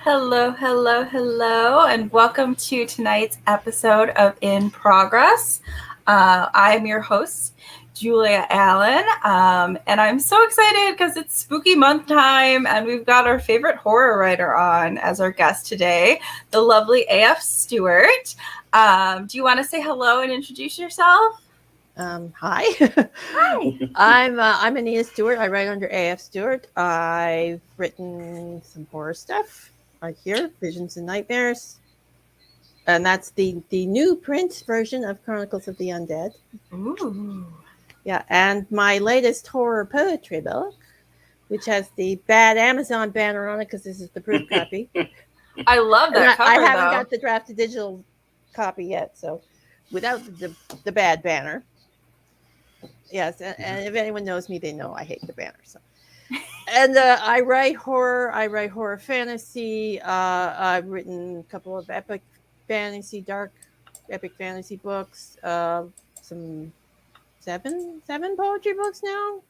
Hello, hello, hello, and welcome to tonight's episode of In Progress. I'm your host, Julia Allen, and I'm so excited because it's spooky month time, and we've got our favorite horror writer on as our guest today, the lovely A.F. Stewart. Do you want to say hello and introduce yourself? Hi. Hi. I'm Anita Stewart. I write under A.F. Stewart. I've written some horror stuff. Right here, Visions and Nightmares, and that's the new print version of Chronicles of the Undead. Ooh. Yeah, and my latest horror poetry book, which has the bad Amazon banner on it because this is the proof copy. I love that cover, I haven't though. got the drafted digital copy yet, so without the bad banner. Yes, and if anyone knows me, they know I hate the banner. So, and I write horror. I write horror fantasy. I've written a couple of epic fantasy, dark epic fantasy books. Some seven poetry books now.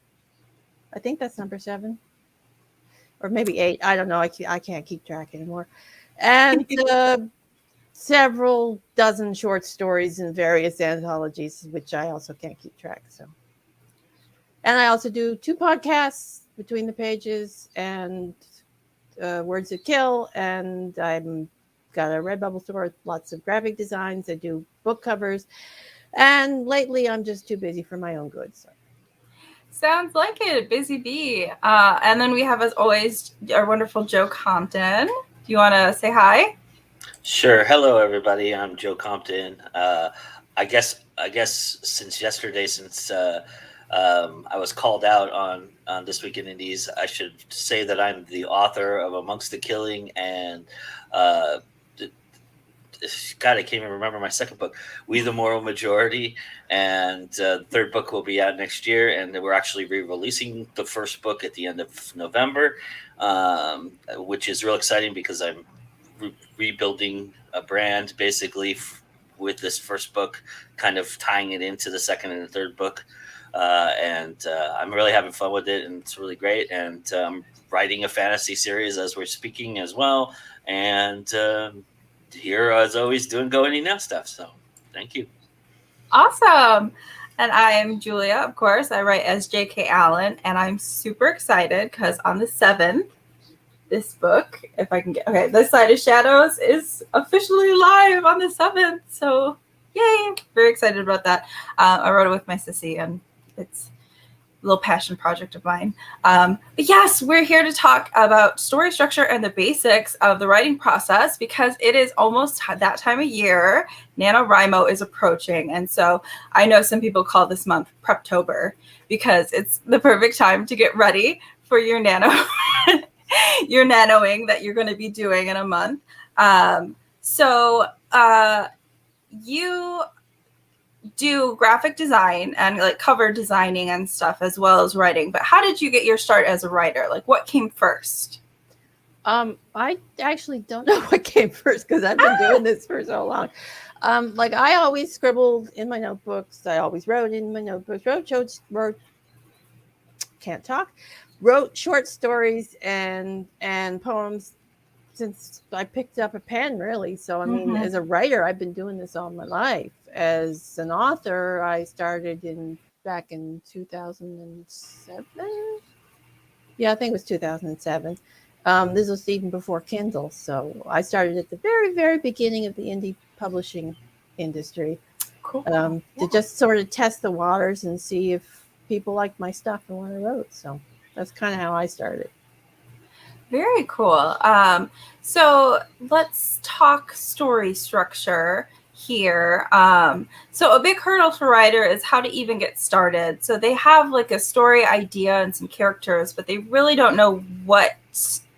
I think that's number 7, or maybe 8. I don't know. I can't keep track anymore. And several dozen short stories in various anthologies, which I also can't keep track. So. And I also do 2 podcasts, Between the Pages and Words That Kill. And I'm got a Redbubble store with lots of graphic designs. I do book covers. And lately, I'm just too busy for my own good. So. Sounds like it, busy bee. And then we have, as always, our wonderful Joe Compton. Do you want to say hi? Sure. Hello, everybody. I'm Joe Compton. I guess since yesterday, since I was called out on This Week in Indies, I should say that I'm the author of Amongst the Killing and God, I can't even remember my second book, We the Moral Majority, and the third book will be out next year, and we're actually re-releasing the first book at the end of November, which is real exciting because I'm rebuilding a brand basically with this first book, kind of tying it into the second and the third book. And I'm really having fun with it, and it's really great. And writing a fantasy series as we're speaking as well. And here, as always, doing Go Any Now stuff. So thank you. Awesome. And I'm Julia, of course. I write as J.K. Allen, and I'm super excited because on the 7th, this book, if I can get, okay, This Side of Shadows is officially live on the 7th. So, yay. Very excited about that. I wrote it with my sissy, and it's a little passion project of mine. But yes, we're here to talk about story structure and the basics of the writing process because it is almost that time of year. Nanowrimo is approaching. And so I know some people call this month Preptober because it's the perfect time to get ready for your your nanoing that you're going to be doing in a month. You do graphic design and like cover designing and stuff as well as writing, but how did you get your start as a writer? Like, what came first? I actually don't know what came first because I've been doing this for so long. Like I always scribbled in my notebooks. I always wrote in my notebooks. Wrote short stories and poems since I picked up a pen, really. So I mean, as a writer, I've been doing this all my life. As an author, I started back in 2007. Yeah, I think it was 2007. This was even before Kindle, so I started at the very, very beginning of the indie publishing industry. Cool. To just sort of test the waters and see if people liked my stuff and what I wrote. So that's kind of how I started. Very cool. So let's talk story structure here. So a big hurdle for writer is how to even get started. So they have like a story idea and some characters, but they really don't know what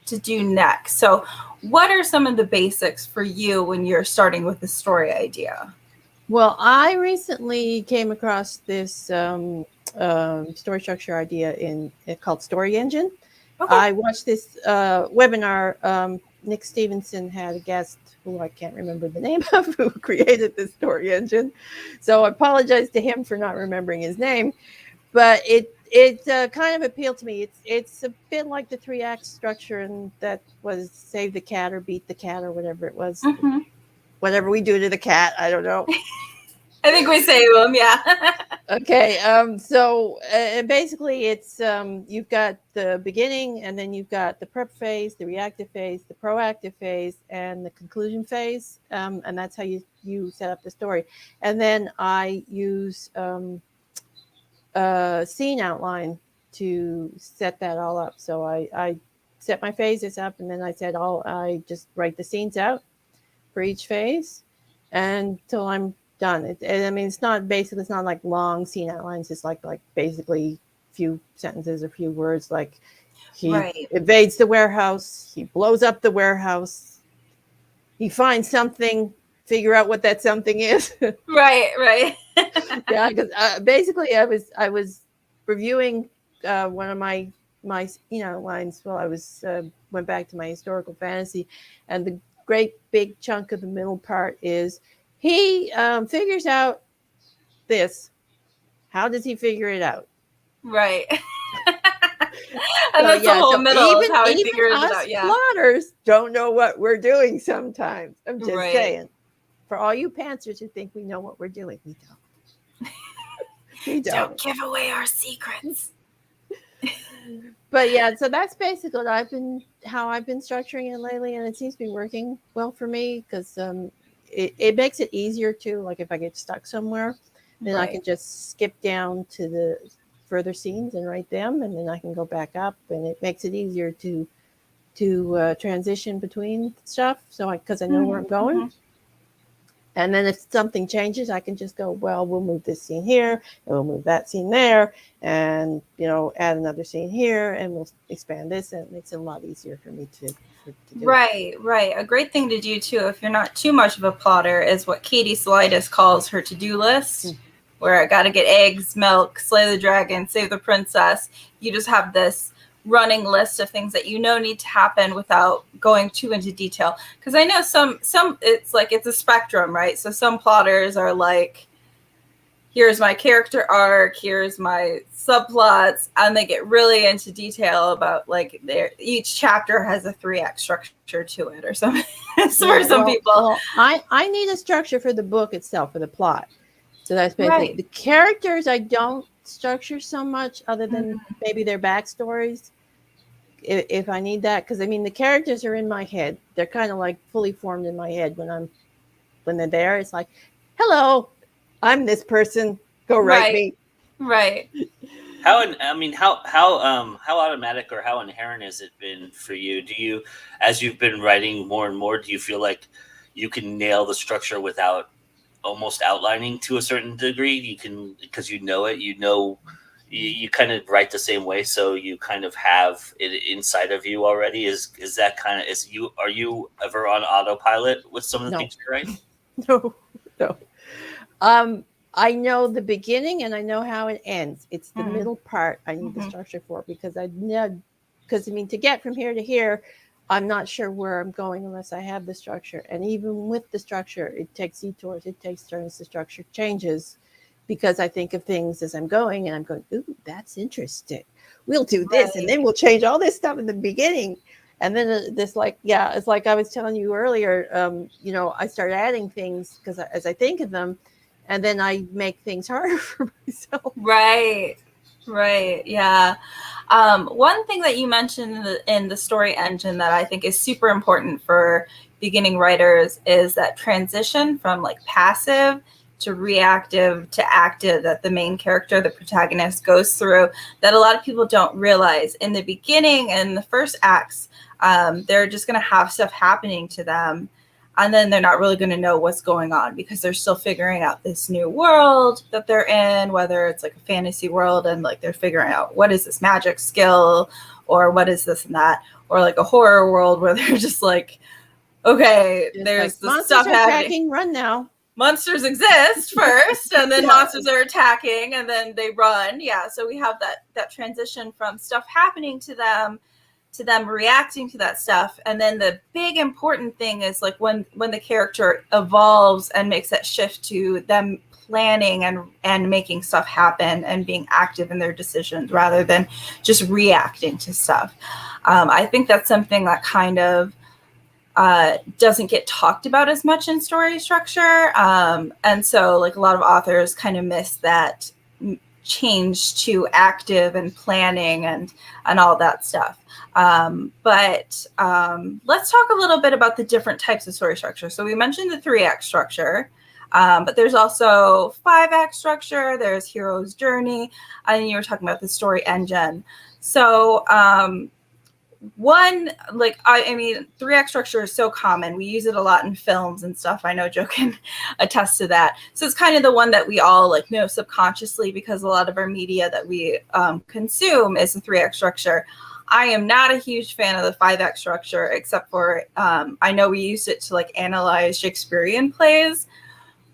to do next. So what are some of the basics for you when you're starting with a story idea? Well, I recently came across this story structure idea called Story Engine. Okay. I watched this webinar. Nick Stevenson had a guest who I can't remember the name of, who created the Story Engine. So I apologize to him for not remembering his name. But it kind of appealed to me. It's a bit like the 3-act structure, and that was save the cat or beat the cat or whatever it was. Mm-hmm. Whatever we do to the cat, I don't know. I think we save them, yeah. Okay, so basically it's you've got the beginning, and then you've got the prep phase, the reactive phase, the proactive phase, and the conclusion phase, and that's how you set up the story. And then I use a scene outline to set that all up. So I set my phases up, and then I just write the scenes out for each phase until I'm done. I mean, it's not like long scene outlines. It's like basically few sentences or few words. Like he Right. invades the warehouse, he blows up the warehouse, he finds something, figure out what that something is. Right. Yeah, because basically I was reviewing one of my lines while I was went back to my historical fantasy, and the great big chunk of the middle part is he figures out this. How does he figure it out? Right. So, And that's the whole so middle is how he even figures us it out. Yeah. plotters don't know what we're doing sometimes. I'm just Right. saying. For all you pantsers who think we know what we're doing, we don't. We Don't give away our secrets. But yeah, so that's basically how I've been structuring it lately, and it seems to be working well for me because it makes it easier too. Like if I get stuck somewhere, then I can just skip down to the further scenes and write them, and then I can go back up, and it makes it easier to transition between stuff. So because I know where I'm going. Mm-hmm. And then if something changes, I can just go, well, we'll move this scene here, and we'll move that scene there, and, add another scene here, and we'll expand this, and it makes it a lot easier for me to do. Right. A great thing to do, too, if you're not too much of a plotter, is what Katie Slides calls her to-do list, where I got to get eggs, milk, slay the dragon, save the princess. You just have this running list of things that need to happen without going too into detail, because I know some it's a spectrum, right? So some plotters are like, here's my character arc, here's my subplots, and they get really into detail about like each chapter has a 3-act structure to it or something. So for some people, well, I need a structure for the book itself, for the plot. So that's basically right. The characters I don't structure so much, other than maybe their backstories, if I need that, because I mean the characters are in my head. They're kind of like fully formed in my head when they're there. It's like, hello, I'm this person. Go write me. Right. How automatic or how inherent has it been for you? Do you, as you've been writing more and more, do you feel like you can nail the structure without almost outlining to a certain degree? You can, because you kind of write the same way, so you kind of have it inside of you already. Are you ever on autopilot with some of the things you write? No. I know the beginning and I know how it ends. It's the middle part I need the structure for, because to get from here to here, I'm not sure where I'm going unless I have the structure. And even with the structure, it takes detours, it takes turns, the structure changes, because I think of things as I'm going, and I'm going, ooh, that's interesting. We'll do this, and then we'll change all this stuff in the beginning. And then it's like I was telling you earlier, I start adding things because as I think of them, and then I make things harder for myself. Right. Yeah. One thing that you mentioned in the story engine that I think is super important for beginning writers is that transition from like passive to reactive to active that the main character, the protagonist, goes through, that a lot of people don't realize. In the beginning and the first acts, they're just going to have stuff happening to them, and then they're not really going to know what's going on because they're still figuring out this new world that they're in, whether it's like a fantasy world and like they're figuring out what is this magic skill or what is this and that, or like a horror world where they're just like, okay, there's like, this stuff happening. Attacking, run now. Monsters exist first, and then monsters are attacking, and then they run. Yeah, so we have that transition from stuff happening to them reacting to that stuff. And then the big important thing is like when the character evolves and makes that shift to them planning and making stuff happen and being active in their decisions rather than just reacting to stuff. I think that's something that kind of doesn't get talked about as much in story structure. And so like a lot of authors kind of miss that change to active and planning and all that stuff. But let's talk a little bit about the different types of story structure. So we mentioned the 3-act structure, but there's also 5-act structure, there's hero's journey, and you were talking about the story engine. So one, like, I mean, 3-act structure is so common. We use it a lot in films and stuff. I know Joe can attest to that. So it's kind of the one that we all like know subconsciously because a lot of our media that we consume is the 3-act structure. I am not a huge fan of the 5-act structure, except for I know we used it to like analyze Shakespearean plays.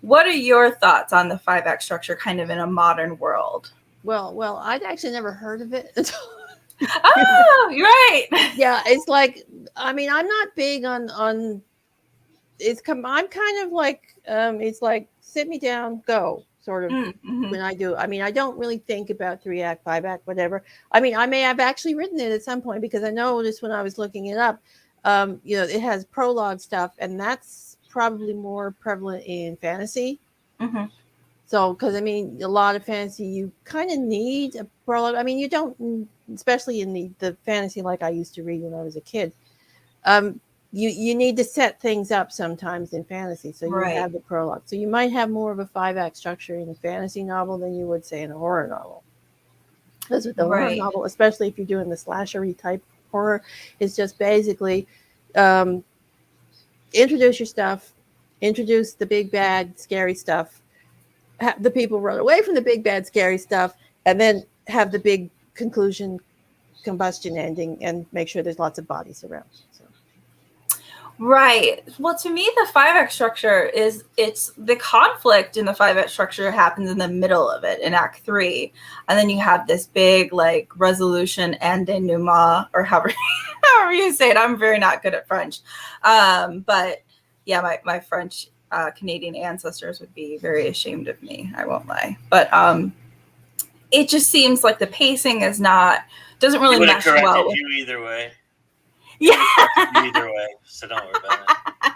What are your thoughts on the 5-act structure kind of in a modern world? Well, I'd actually never heard of it until Oh, you're right. yeah, it's like, I mean, I'm not big on I'm kind of like it's like sit me down, go sort of Mm-hmm. when I do. I mean, I don't really think about 3-act, 5-act, whatever. I mean, I may have actually written it at some point because I noticed when I was looking it up, you know, it has prologue stuff, and that's probably more prevalent in fantasy. Mm-hmm. So, because I mean, a lot of fantasy, you kind of need a prologue. I mean, you don't, especially in the fantasy like I used to read when I was a kid. You need to set things up sometimes in fantasy, so you Right. have the prologue. So you might have more of a 5-act structure in a fantasy novel than you would say in a horror novel. Because with the horror Right. novel, especially if you're doing the slashery type horror, it's just basically introduce your stuff, introduce the big bad scary stuff, have the people run away from the big bad scary stuff, and then have the big conclusion combustion ending and make sure there's lots of bodies around. So. Right. Well, to me, the 5-act structure is it's the conflict in the 5-act structure happens in the middle of it in Act 3, and then you have this big like resolution and denouement, or however you say it. I'm very not good at French, but yeah, my French Canadian ancestors would be very ashamed of me. I won't lie, but it just seems like the pacing is doesn't really He would have mesh corrected well with. you either way. Yeah. Either way, so don't worry about it.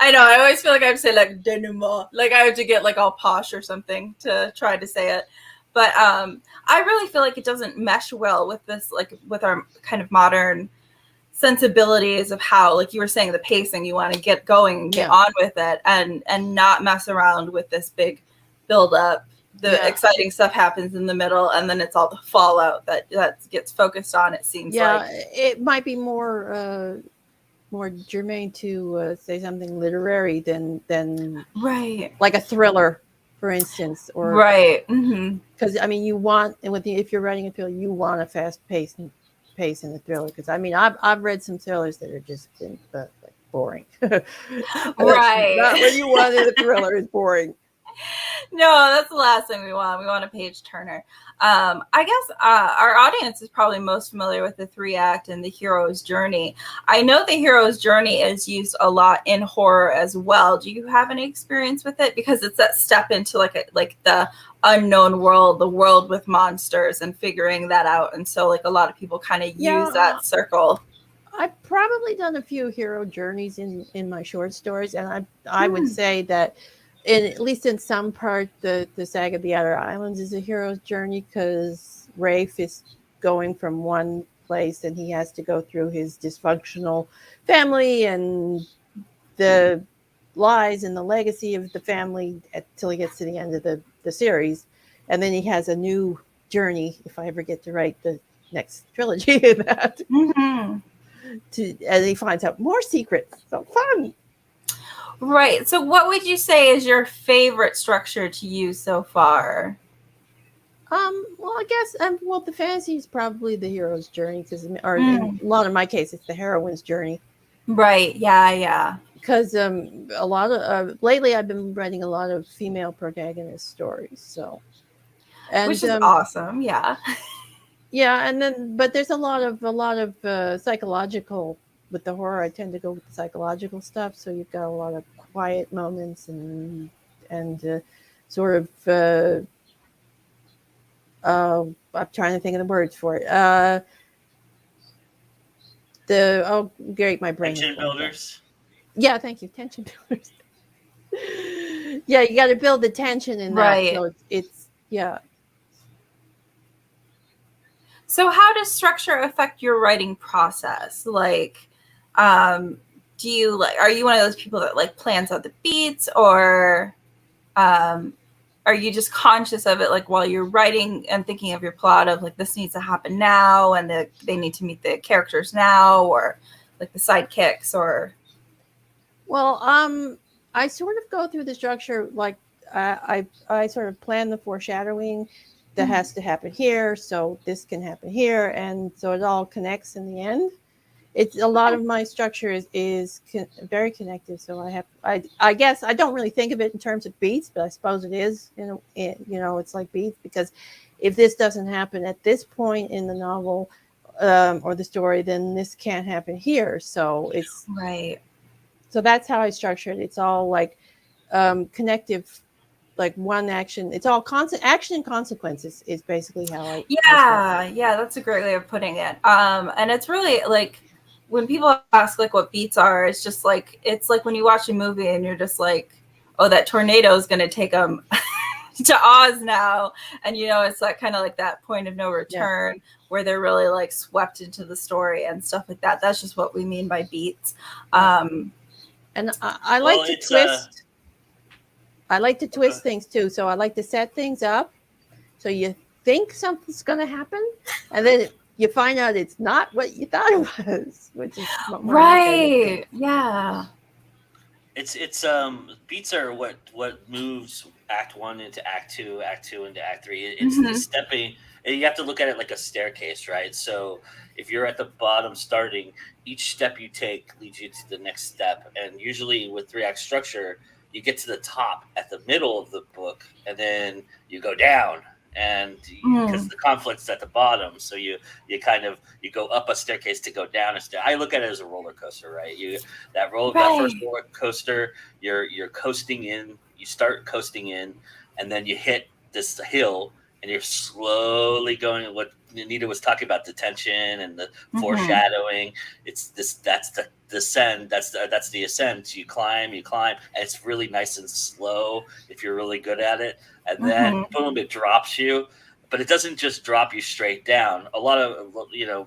I know. I always feel like I have to say like denouement, like I have to get like all posh or something to try to say it. But I really feel like it doesn't mesh well with this, like with our kind of modern sensibilities of how, like you were saying, the pacing. You want to get going, and get on with it, and not mess around with this big build up. The exciting stuff happens in the middle, and then it's all the fallout that gets focused on. It seems like it might be more germane to say something literary than right, like a thriller, for instance, or right. Because I mean, you want, and if you're writing a thriller, you want a fast pace in the thriller. Because I mean, I've read some thrillers that are just like boring. Right. Not what you want in a thriller is boring. No, that's the last thing we want. We want a page turner. I guess our audience is probably most familiar with the 3-act and the hero's journey. I know the hero's journey is used a lot in horror as well. Do you have any experience with it? Because it's that step into like the unknown world, the world with monsters, and figuring that out. And so like a lot of people kind of use that circle. I've probably done a few hero journeys in my short stories, and I would say that at least in some part, the Saga of the Outer Islands is a hero's journey because Rafe is going from one place and he has to go through his dysfunctional family and the lies and the legacy of the family until he gets to the end of the series. And then he has a new journey, if I ever get to write the next trilogy of that. Mm-hmm. And he finds out more secrets. So fun. Right. So what would you say is your favorite structure to use so far? Well, I guess the fantasy is probably the hero's journey in a lot of my case, it's the heroine's journey. Right. Yeah. Because a lot of lately I've been writing a lot of female protagonist stories. So, which is awesome. Yeah. Yeah, and then but there's a lot of psychological. With the horror, I tend to go with the psychological stuff. So you've got a lot of quiet moments and sort of I'm trying to think of the words for it. Great, my brain. Tension builders. Yeah, thank you. Tension builders. Yeah, you got to build the tension in that. Right. So it's yeah. So how does structure affect your writing process? Like, do you are you one of those people that like plans out the beats, or are you just conscious of it like while you're writing and thinking of your plot of like this needs to happen now and they need to meet the characters now, or like the sidekicks, or Well, I sort of go through the structure like I sort of plan the foreshadowing that has to happen here, so this can happen here, and so it all connects in the end. It's a lot of my structure is very connected. So I guess I don't really think of it in terms of beats, but I suppose it is. It's like beats, because if this doesn't happen at this point in the novel or the story, then this can't happen here. So it's right. So that's how I structure it. It's all like connective, like one action. It's all action and consequences is basically how I. Yeah, that's a great way of putting it. And it's really like when people ask like what beats are, it's just like it's like when you watch a movie and you're just like, oh, that tornado is going to take them to Oz now, and it's that kind of like that point of no return where they're really like swept into the story and stuff like that. That's just what we mean by beats. And I like to twist. I like to twist things too. So I like to set things up so you think something's going to happen, and then you find out it's not what you thought it was, which is right. Yeah. It's beats are what moves Act 1 into Act 2, Act 2 into Act 3. It's the stepping. You have to look at it like a staircase, right? So if you're at the bottom starting, each step you take leads you to the next step. And usually with 3-act structure, you get to the top at the middle of the book, and then you go down. And because the conflict's at the bottom, so you go up a staircase to go down a stair. I look at it as a roller coaster, right? That first roller coaster, you're coasting in. You start coasting in, and then you hit this hill, and you're slowly going. What Anita was talking about, the tension and the foreshadowing. It's this. That's the descent. That's the ascent. You climb, and it's really nice and slow if you're really good at it. And then boom, it drops you. But it doesn't just drop you straight down. A lot of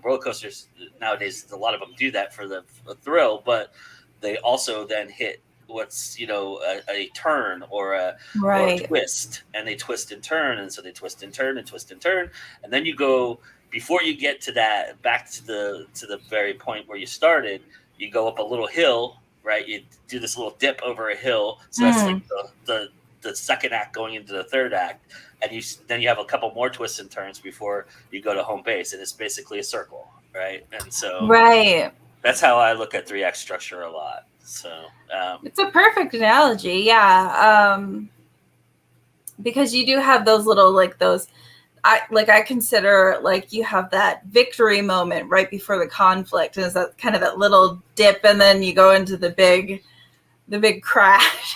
roller coasters nowadays, a lot of them do that for the thrill, but they also then hit what's a turn or a twist, and they twist and turn, and so they twist and turn and twist and turn, and then you go before you get to that back to the very point where you started. You go up a little hill, right? You do this little dip over a hill, so that's like the second act going into the third act, and then you have a couple more twists and turns before you go to home base, and it's basically a circle, right? And so that's how I look at 3-act structure a lot. So it's a perfect analogy, because you do have those little I consider like you have that victory moment right before the conflict, and it's that kind of that little dip, and then you go into the big crash.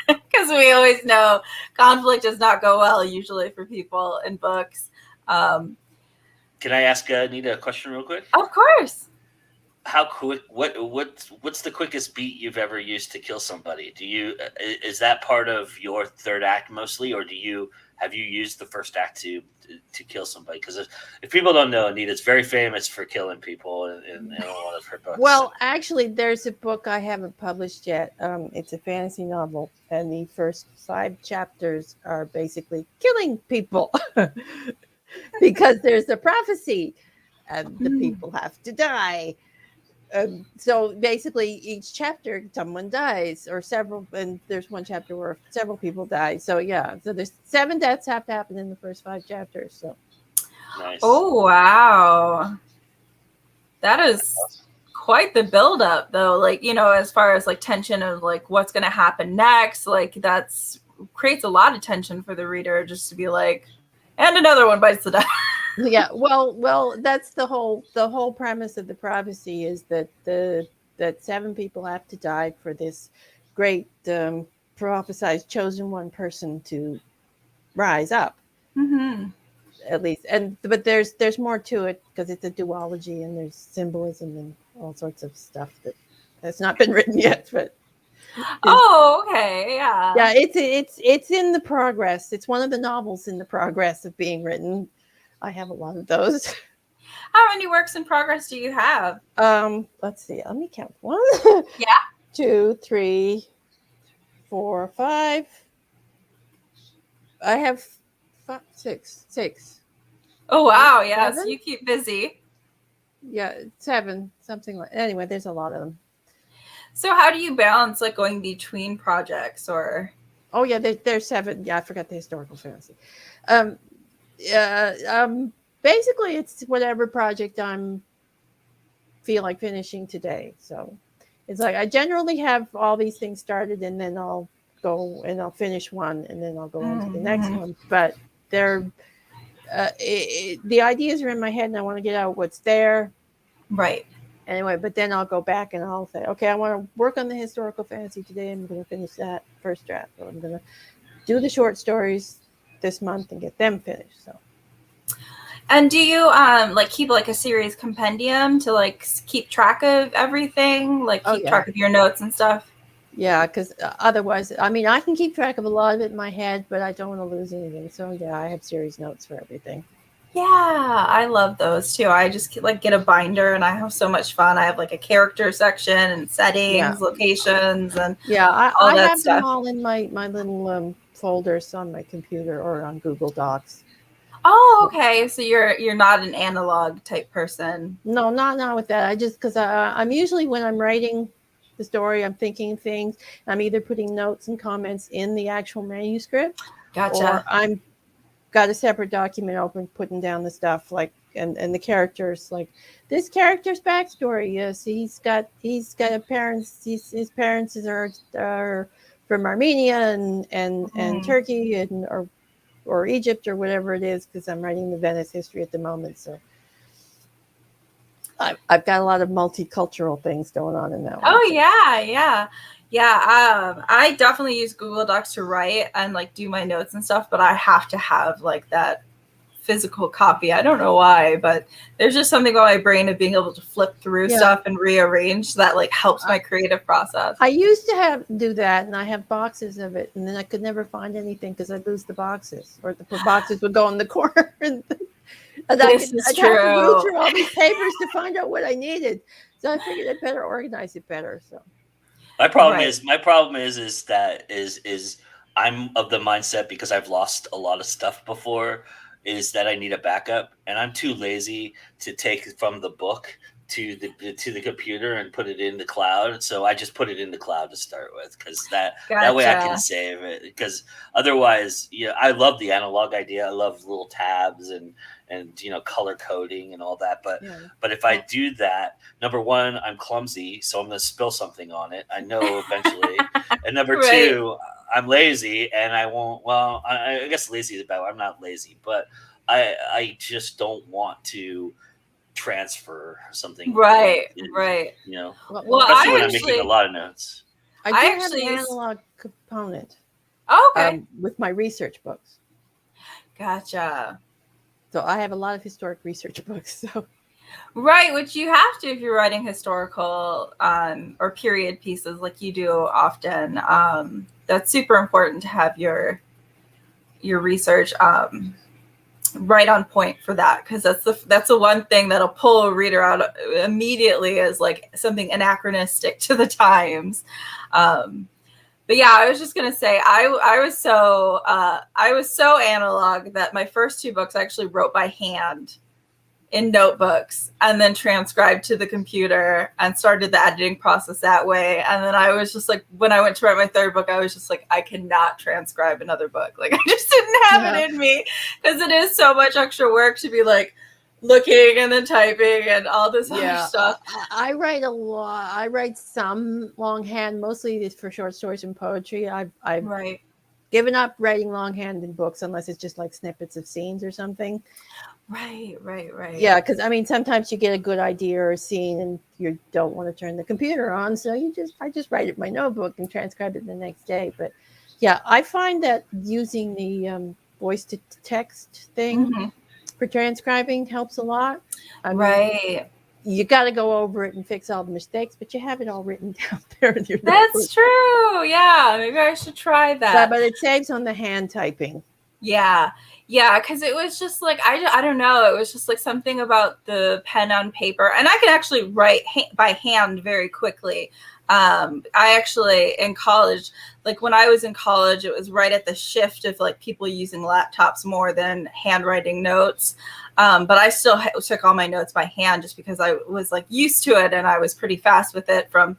Because we always know conflict does not go well usually for people in books. Can I ask Anita a question real quick? Of course. How quick? What's the quickest beat you've ever used to kill somebody? Is that part of your third act mostly, or have you used the first act to kill somebody? Because if people don't know, Anita's very famous for killing people in a lot of her books. Well, actually, there's a book I haven't published yet. It's a fantasy novel, and the first 5 chapters are basically killing people because there's a prophecy, and the people have to die. So basically, each chapter, someone dies, or several, and there's one chapter where several people die. So so there's 7 deaths have to happen in the first 5 chapters. So, nice. Oh wow, that is quite the build-up, though. Like as far as like tension of like what's going to happen next, like that's creates a lot of tension for the reader just to be like, and another one bites the dust. Yeah, well, that's the whole premise of the prophecy is that that 7 people have to die for this great prophesized chosen one person to rise up, Mm-hmm. at least. But there's more to it because it's a duology and there's symbolism and all sorts of stuff that has not been written yet. But Oh, okay. Yeah. yeah, it's in the progress. It's one of the novels in the progress of being written. I have a lot of those. How many works in progress do you have? Let's see. Let me count. 1, Yeah. 2, 3, 4, 5. I have 5, 6. Oh, wow. Yeah. So 7? you keep busy. Yeah, 7, something like. Anyway, there's a lot of them. So how do you balance like going between projects or? Oh yeah, there's 7. Yeah, I forgot the historical fantasy. Yeah. Basically, it's whatever project I'm feel like finishing today. So it's like I generally have all these things started, and then I'll go and I'll finish one, and then I'll go on to the next one. But they're the ideas are in my head, and I want to get out what's there. Right. Anyway, but then I'll go back and I'll say, okay, I want to work on the historical fantasy today. I'm going to finish that first draft, or I'm going to do the short stories this month and get them finished. So. And do you like keep like a series compendium to like keep track of everything, like keep track of your notes and stuff? Yeah, because otherwise, I mean, I can keep track of a lot of it in my head, but I don't want to lose anything. So yeah, I have series notes for everything. Yeah, I love those too. I just like get a binder and I have so much fun. I have like a character section and settings, locations, and all I that have stuff. them all in my little folders on my computer or on Google Docs. Oh, okay. So you're not an analog type person. No, not with that. I just because I'm usually when I'm writing the story, I'm thinking things. I'm either putting notes and comments in the actual manuscript, Gotcha. or I'm got a separate document open, putting down the stuff like and the characters, like this character's backstory. Yes, he's got a parents. His parents are from Armenia and Turkey and or Egypt or whatever it is, because I'm writing the Venice history at the moment. So I've got a lot of multicultural things going on in that one. Oh yeah. I definitely use Google Docs to write and like do my notes and stuff, but I have to have like that physical copy. I don't know why, but there's just something about my brain of being able to flip through stuff and rearrange that like helps my creative process. I used to do that, and I have boxes of it, and then I could never find anything because I'd lose the boxes, or the boxes would go in the corner. And I'd have to go through all these papers to find out what I needed. So I figured I'd better organize it better. So my problem is that I'm of the mindset, because I've lost a lot of stuff before, is that I need a backup, and I'm too lazy to take from the book to the computer and put it in the cloud. So I just put it in the cloud to start with, because that way I can save it. Because otherwise, I love the analog idea. I love little tabs and color coding and all that. But if I do that, number one, I'm clumsy, so I'm going to spill something on it. I know eventually. And number two, I'm lazy, and I won't. Well, I guess lazy is a bad word. I'm not lazy, but I just don't want to transfer something. Right. Well, especially when I'm making a lot of notes. I have an analog component. Okay. With my research books. Gotcha. So I have a lot of historic research books. So. Right, which you have to if you're writing historical or period pieces like you do often. That's super important to have your research right on point for that, because that's the one thing that'll pull a reader out immediately as like something anachronistic to the times. But yeah, I was just gonna say I was so analog that my first 2 books I actually wrote by hand in notebooks and then transcribed to the computer and started the editing process that way. And then I was just like, when I went to write my 3rd book, I was just like, I cannot transcribe another book. Like I just didn't have it in me, because it is so much extra work to be like looking and then typing and all this other stuff. I write a lot. I write some longhand, mostly for short stories and poetry. I've given up writing longhand in books unless it's just like snippets of scenes or something. Right, right, right. Yeah, because I mean, sometimes you get a good idea or a scene, and you don't want to turn the computer on, so I just write it in my notebook and transcribe it the next day. But yeah, I find that using the voice to text thing Mhm. for transcribing helps a lot. I mean, Right. you got to go over it and fix all the mistakes, but you have it all written down there in your notebook. That's true. Yeah, maybe I should try that. But it saves on the hand typing. Yeah. Yeah, because it was just like, I don't know. It was just like something about the pen on paper. And I can actually write by hand very quickly. I actually, in college, like when I was in college, it was right at the shift of like people using laptops more than handwriting notes. But I still took all my notes by hand just because I was like used to it and I was pretty fast with it from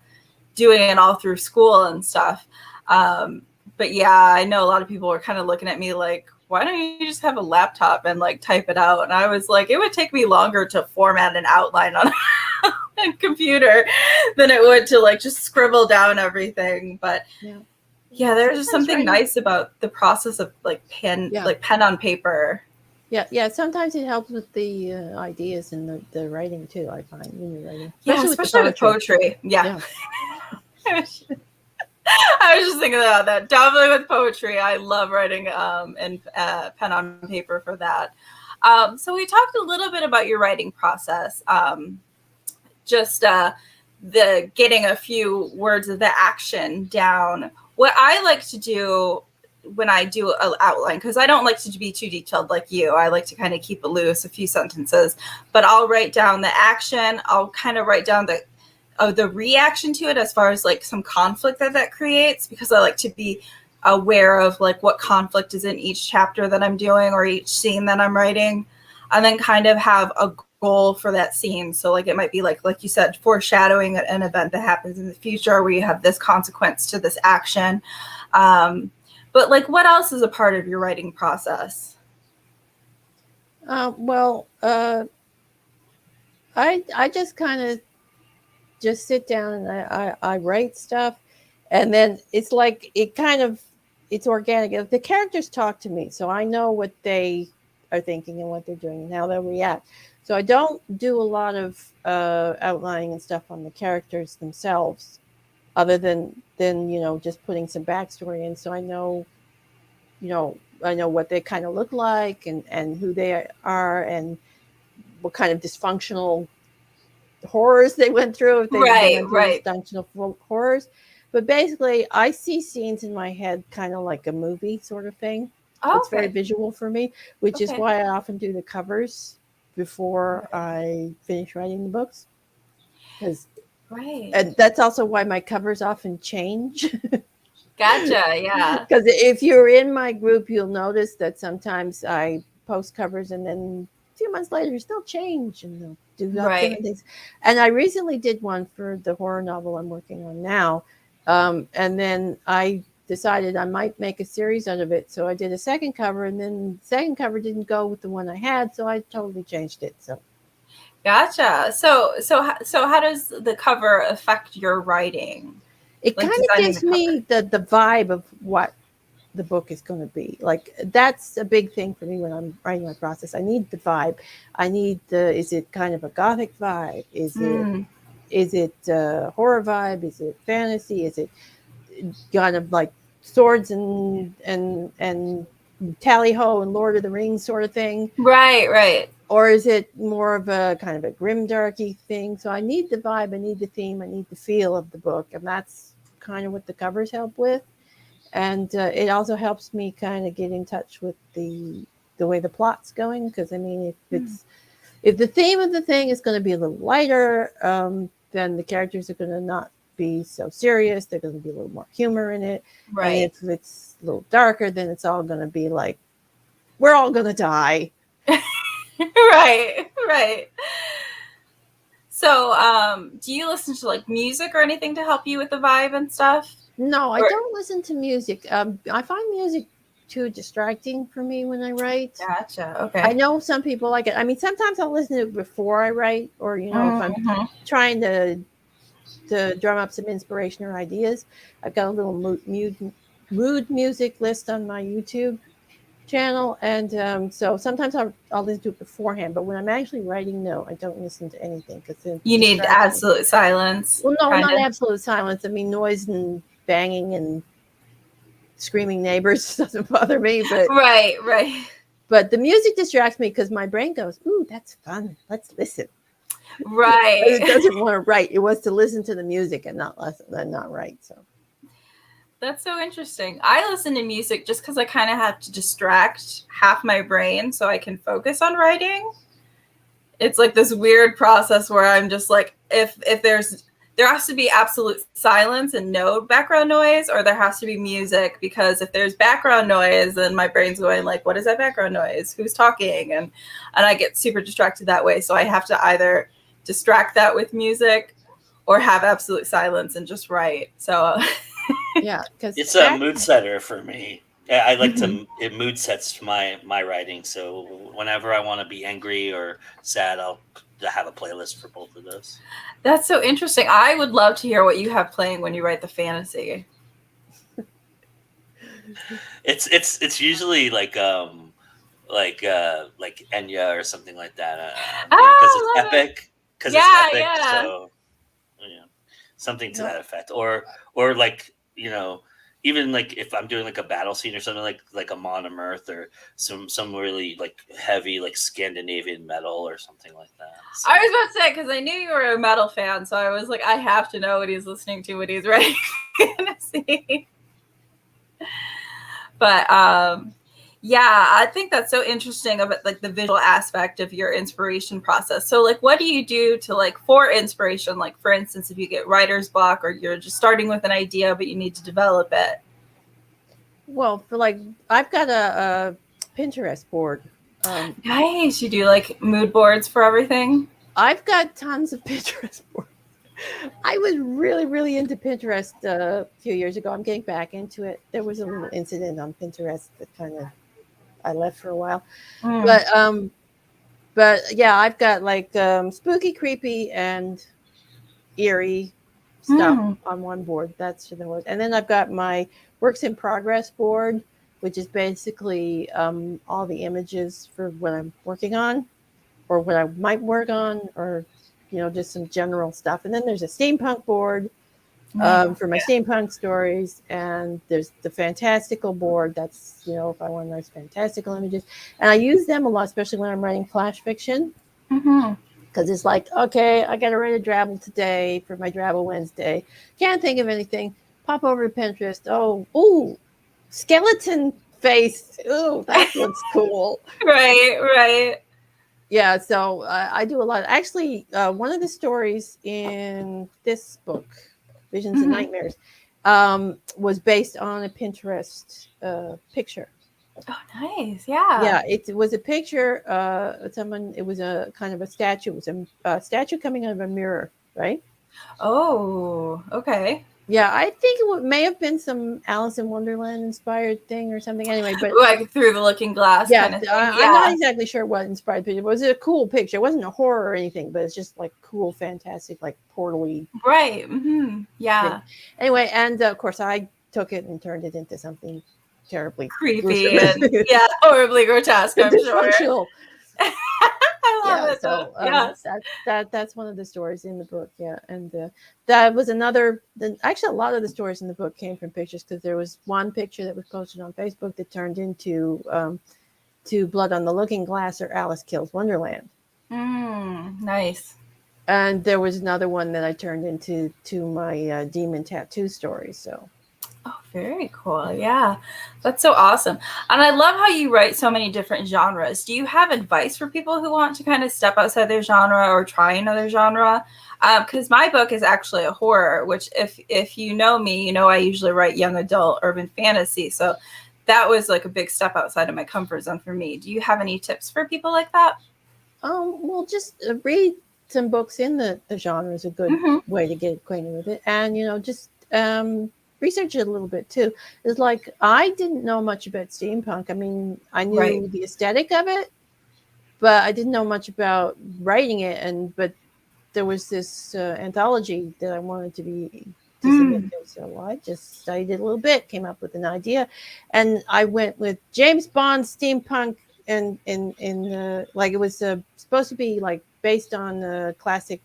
doing it all through school and stuff. But yeah, I know a lot of people were kind of looking at me like, why don't you just have a laptop and like type it out? And I was like, it would take me longer to format an outline on a computer than it would to like just scribble down everything. But yeah, there's just something nice about the process of like pen on paper. Yeah. Sometimes it helps with the ideas and the writing too. I find when you're writing, especially with poetry. Yeah. I was just thinking about that. Definitely with poetry. I love writing in pen on paper for that. So we talked a little bit about your writing process. Just the getting a few words of the action down. What I like to do when I do an outline, because I don't like to be too detailed like you. I like to kind of keep it loose, a few sentences. But I'll write down the action. I'll kind of write down the reaction to it as far as like some conflict that creates, because I like to be aware of like what conflict is in each chapter that I'm doing or each scene that I'm writing, and then kind of have a goal for that scene. So like it might be like you said, foreshadowing an event that happens in the future where you have this consequence to this action. But like what else is a part of your writing process? I just kind of just sit down and I write stuff, and then it's like it's organic. The characters talk to me, so I know what they are thinking and what they're doing and how they'll react. So I don't do a lot of outlining and stuff on the characters themselves, other than just putting some backstory in, so I know what they kind of look like and who they are and what kind of dysfunctional horrors they went through, if they went through dysfunctional horrors. But basically, I see scenes in my head kind of like a movie sort of thing. It's very visual for me, which is why I often do the covers before I finish writing the books. And that's also why my covers often change. Gotcha, yeah. Because if you're in my group, you'll notice that sometimes I post covers and then a few months later still change and they'll do different things. And I recently did one for the horror novel I'm working on now. And then I decided I might make a series out of it. So I did a second cover, and then the second cover didn't go with the one I had, so I totally changed it. So gotcha. So how does the cover affect your writing? It kind of gives me the vibe of what the book is going to be. Like, that's a big thing for me when I'm writing my process. I need the vibe. I need is it kind of a gothic vibe? Is it horror vibe? Is it fantasy? Is it kind of like swords and tally-ho and Lord of the Rings sort of thing? Right. Or is it more of a kind of a grimdarky thing? So I need the vibe, I need the theme, I need the feel of the book, and that's kind of what the covers help with. And it also helps me kind of get in touch with the way the plot's going, because I mean, if the theme of the thing is going to be a little lighter, then the characters are going to not be so serious. They're going to be a little more humor in it. And if it's a little darker, then it's all going to be like, we're all going to die. Right. So, do you listen to like music or anything to help you with the vibe and stuff? No, I don't listen to music. I find music too distracting for me when I write. Gotcha. Okay. I know some people like it. I mean, sometimes I'll listen to it before I write, or if I'm trying to drum up some inspiration or ideas. I've got a little mood music list on my YouTube. channel, and so sometimes I'll listen to it beforehand. But when I'm actually writing, no, I don't listen to anything because it You need distracts me. absolute silence. Well, no, not kinda. absolute silence. I mean, noise and banging and screaming neighbors doesn't bother me, Right. but the music distracts me because my brain goes, "Ooh, that's fun. Let's listen." Right. It doesn't want to write. It wants to listen to the music and not write. So That's so interesting. I listen to music just because I kind of have to distract half my brain so I can focus on writing. It's like this weird process where I'm just like, if there has to be absolute silence and no background noise, or there has to be music, because if there's background noise, then my brain's going like, what is that background noise? Who's talking? And I get super distracted that way. So I have to either distract that with music or have absolute silence and just write. So yeah, because It's a mood setter for me. I like to it mood sets my writing. So whenever I want to be angry or sad, I'll have a playlist for both of those. That's so interesting. I would love to hear what you have playing when you write the fantasy. It's usually like Enya or something like that. I Because love it's epic. Because Yeah, it's epic. yeah. So something to No. that effect, or like even like if I'm doing like a battle scene or something like a Mon Earth or some really like heavy like Scandinavian metal or something like that. So. I was about to say, because I knew you were a metal fan, so I was like, I have to know what he's listening to when he's writing fantasy. But yeah, I think that's so interesting about like the visual aspect of your inspiration process. So like, what do you do to like for inspiration? Like for instance, if you get writer's block or you're just starting with an idea but you need to develop it. Well, for like, I've got a Pinterest board. Nice. You do like mood boards for everything. I've got tons of Pinterest boards. I was really, really into Pinterest a few years ago. I'm getting back into it. There was a little incident on Pinterest that kind of I left for a while, but yeah, I've got like spooky, creepy, and eerie stuff on one board. That's the word. And then I've got my works in progress board, which is basically all the images for what I'm working on, or what I might work on, or just some general stuff. And then there's a steampunk board for my steampunk stories, and there's the fantastical board. That's if I want nice fantastical images, and I use them a lot, especially when I'm writing flash fiction. Because it's like, okay, I got to write a drabble today for my Drabble Wednesday. Can't think of anything. Pop over to Pinterest. Oh, skeleton face. Ooh, that looks cool. Right. Yeah, so I do a lot. Actually, one of the stories in this book, Visions and Nightmares, was based on a Pinterest picture. Oh, nice. Yeah. Yeah, it was a picture. It was a kind of a statue. It was a statue coming out of a mirror, right? Oh, okay. Yeah, I think it may have been some Alice in Wonderland inspired thing or something. Anyway, but like through the looking glass kind of thing. I'm not exactly sure what inspired the picture. It was a cool picture. It wasn't a horror or anything, but it's just like cool, fantastic, like portal-y. Right. Yeah. Thing. Anyway, and of course, I took it and turned it into something terribly creepy and horribly grotesque. I'm sure. I love it. So that's one of the stories in the book. Yeah, and that was another. Actually, a lot of the stories in the book came from pictures, because there was one picture that was posted on Facebook that turned into to Blood on the Looking Glass or Alice Kills Wonderland. Nice. And there was another one that I turned into my demon tattoo story. So. Oh, very cool. Yeah, that's so awesome. And I love how you write so many different genres. Do you have advice for people who want to kind of step outside their genre or try another genre? Because my book is actually a horror, which if you know me, I usually write young adult urban fantasy. So that was like a big step outside of my comfort zone for me. Do you have any tips for people like that? Well, just read some books in the genre is a good way to get acquainted with it. And, just research it a little bit too. It's like, I didn't know much about steampunk. I mean, I knew the aesthetic of it, but I didn't know much about writing it. But there was this anthology that I wanted to be to submit to. So I just studied it a little bit, came up with an idea, and I went with James Bond steampunk, and like it was supposed to be like based on classic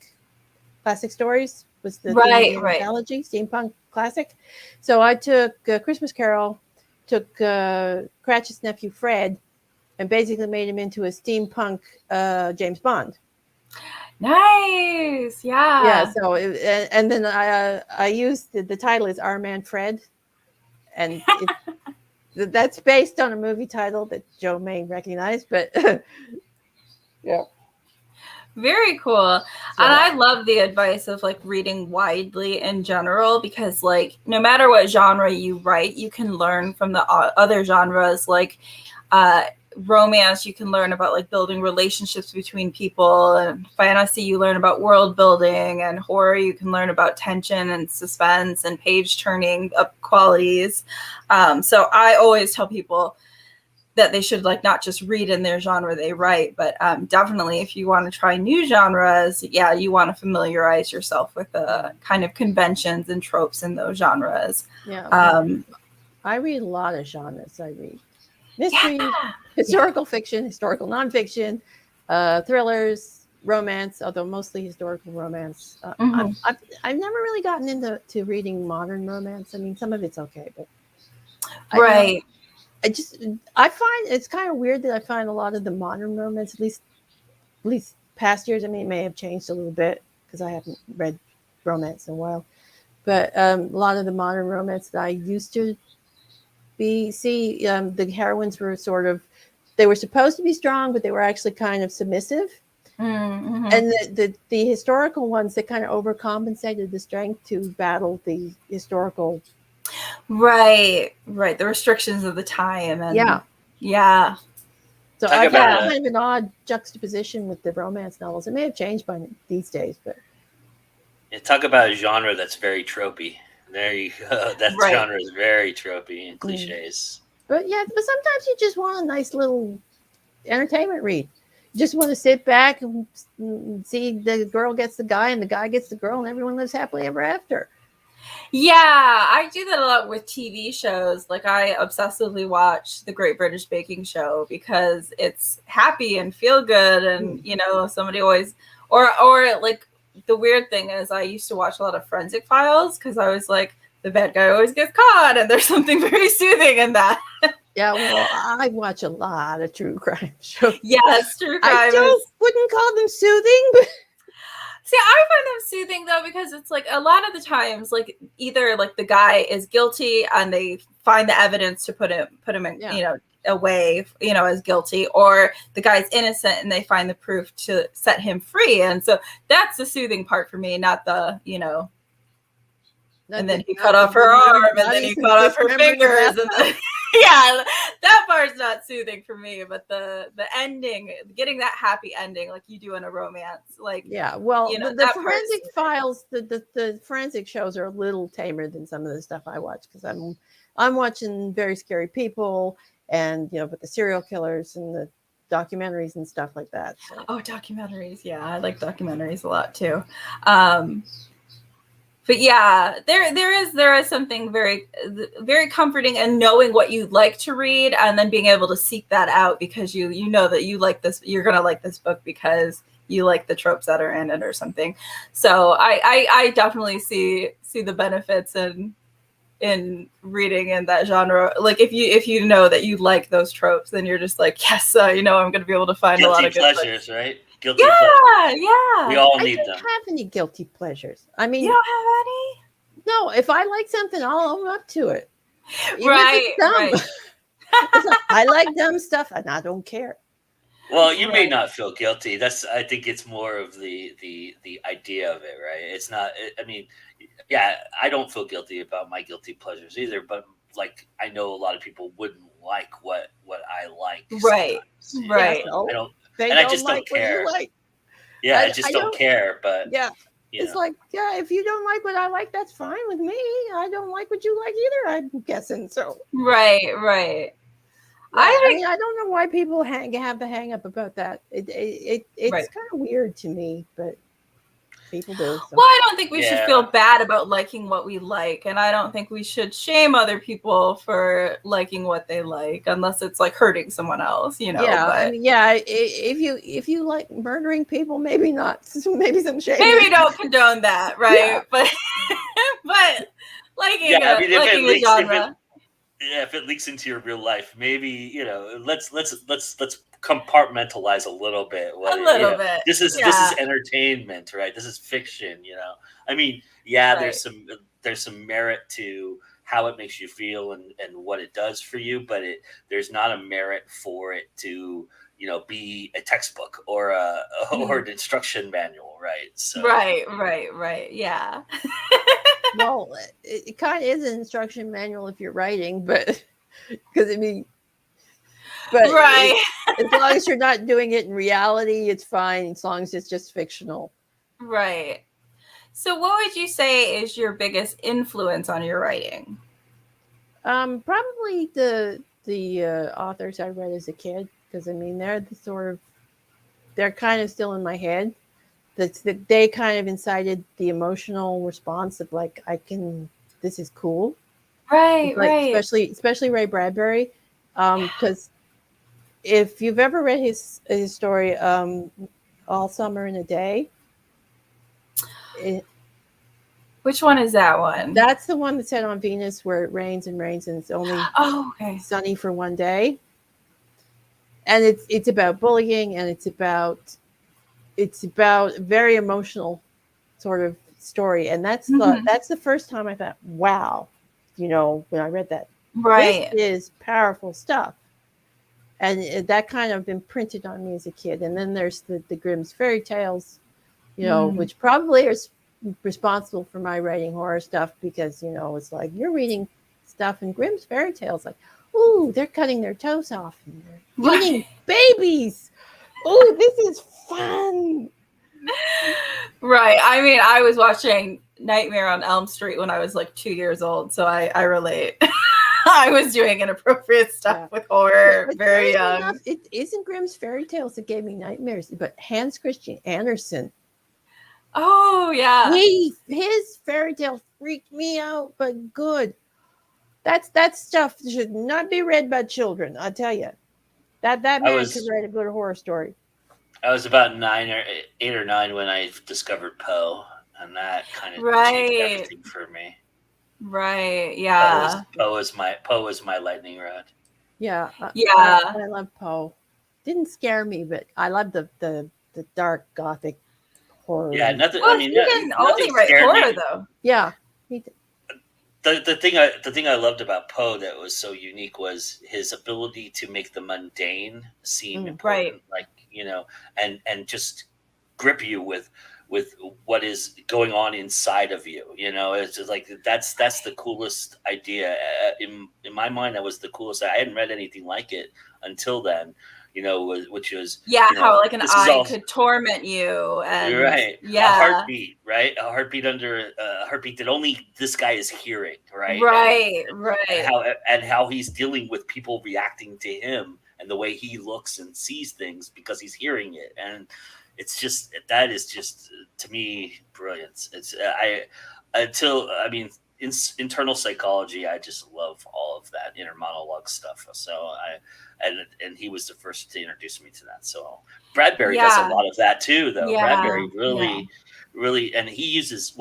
stories was the theme of the anthology, steampunk classic. So I took Christmas Carol, took Cratchit's nephew Fred, and basically made him into a steampunk James Bond. Nice, yeah. Yeah. So and then I used the title is Our Man Fred, and that's based on a movie title that Joe may recognize, but yeah. Very cool. So, and I love the advice of like reading widely in general, because like no matter what genre you write, you can learn from the other genres. Like romance, you can learn about like building relationships between people, and fantasy, you learn about world building, and horror, you can learn about tension and suspense and page turning up qualities. So I always tell people that they should like not just read in their genre they write, but definitely if you want to try new genres, yeah, you want to familiarize yourself with the kind of conventions and tropes in those genres. Yeah. I read a lot of genres. I read mystery, historical fiction, historical nonfiction, thrillers, romance, although mostly historical romance. I've never really gotten into reading modern romance. I mean, some of it's okay, but I find it's kind of weird that I find a lot of the modern romance, at least past years. I mean, it may have changed a little bit because I haven't read romance in a while, but a lot of the modern romance that I used to see, the heroines were they were supposed to be strong, but they were actually kind of submissive. And the historical ones that kind of overcompensated the strength to battle the historical. Right. The restrictions of the time. And yeah. So I've got kind of an odd juxtaposition with the romance novels. It may have changed by these days, but talk about a genre that's very tropey. There you go. That genre is very tropey and cliches. But sometimes you just want a nice little entertainment read. You just want to sit back and see the girl gets the guy and the guy gets the girl and everyone lives happily ever after. Yeah, I do that a lot with TV shows. Like I obsessively watch The Great British Baking Show because it's happy and feel good, and somebody always or like the weird thing is I used to watch a lot of Forensic Files because I was like, the bad guy always gets caught, and there's something very soothing in that. Yeah, well, I watch a lot of true crime shows. Yes, true crime. I wouldn't call them soothing, but see, I find them soothing though, because it's like a lot of the times, like either like the guy is guilty and they find the evidence to put him in, away, as guilty, or the guy's innocent and they find the proof to set him free. And so that's the soothing part for me, not the, and then he cut off her arm, and then he cut off her fingers, and then, yeah, that part's not soothing for me. But the ending, getting that happy ending, like you do in a romance, like the Forensic Files, the forensic shows are a little tamer than some of the stuff I watch because I'm watching Very Scary People, and but the serial killers and the documentaries and stuff like that. So. Oh, documentaries, yeah, I like documentaries a lot too. But yeah, there is something very, very comforting in knowing what you like to read and then being able to seek that out because you know that you like this, you're gonna like this book because you like the tropes that are in it or something. So I definitely see the benefits in reading in that genre. Like if you know that you like those tropes, then you're just like, yes, I'm gonna be able to find a lot of good pleasures, books. right? Guilty pleasures. Yeah. We all need them. I don't have any guilty pleasures. I mean, you don't have any? No, if I like something, I'll own up to it. Even right. I like dumb stuff and I don't care. Well, you may not feel guilty. I think it's more of the idea of it, right? It's not, I mean, yeah, I don't feel guilty about my guilty pleasures either, but like I know a lot of people wouldn't like what I like. Right. Right. I just don't care. Yeah, I just don't care. But it's like, if you don't like what I like, that's fine with me. I don't like what you like either, I'm guessing. So right. I don't know why people have the hang up about that. It's kind of weird to me, but People do. So. Well, I don't think we should Yeah. feel bad about liking what we like, and I don't think we should shame other people for liking what they like, unless it's like hurting someone else, you know. Yeah, but I mean, yeah. If you like murdering people, maybe not. Maybe some shame. maybe don't condone that, right? Yeah. But liking Yeah, I mean, liking a genre. if it leaks into your real life, maybe, you know, let's compartmentalize a little bit. A little bit. This is entertainment, right? This is fiction, you know. I mean, yeah, Right. there's some merit to how it makes you feel and what it does for you, but there's not a merit for it to, you know, be a textbook or or an instruction manual, right? So Right. Yeah. Well, it kind of is an instruction manual if you're writing, but because I mean, but Right. as long as you're not doing it in reality, it's fine. As long as it's just fictional. Right. So, what would you say is your biggest influence on your writing? Probably the authors I read as a kid, because I mean they're kind of still in my head. That they kind of incited the emotional response of like this is cool. Right. Like especially Ray Bradbury, because if you've ever read his story, All Summer in a Day. Which one is that one? That's the one that's set on Venus where it rains and rains and it's only sunny for one day. And it's about bullying, and it's about a very emotional sort of story. And that's the first time I thought, wow, you know, when I read that, right, this is powerful stuff. And that kind of imprinted on me as a kid. And then there's the Grimm's fairy tales, you know, which probably is responsible for my writing horror stuff, because, you know, it's like you're reading stuff in Grimm's fairy tales, like, ooh, they're cutting their toes off and they're eating babies. Oh, this is fun. Right. I mean, I was watching Nightmare on Elm Street when I was like 2 years old, so I relate. I was doing inappropriate stuff with horror very young. Enough, it isn't Grimm's fairy tales that gave me nightmares, but Hans Christian Andersen. Oh yeah, his fairy tale freaked me out, but good. That stuff should not be read by children. I tell you, that man could write a good horror story. I was about 8 or 9 when I discovered Poe, and that kind of changed everything for me. Right. Yeah. Poe was my lightning rod. Yeah. Yeah. I love Poe. Didn't scare me, but I love the dark gothic horror. Yeah, nothing. Well, I mean, he can only write horror, though. Yeah. The thing I loved about Poe that was so unique was his ability to make the mundane seem important, right? Like, you know, and just grip you with what is going on inside of you. You know, it's just like that's the coolest idea in my mind. That was the coolest. I hadn't read anything like it until then. You know, which was how like an eye could torment you, and a heartbeat, right? A heartbeat under a heartbeat that only this guy is hearing, right? Right. And how he's dealing with people reacting to him and the way he looks and sees things because he's hearing it, and it's just that is just to me brilliance. It's internal psychology. I just love all of that inner monologue stuff. So and he was the first to introduce me to that. So Bradbury does a lot of that too, though. Yeah. Bradbury really, and he uses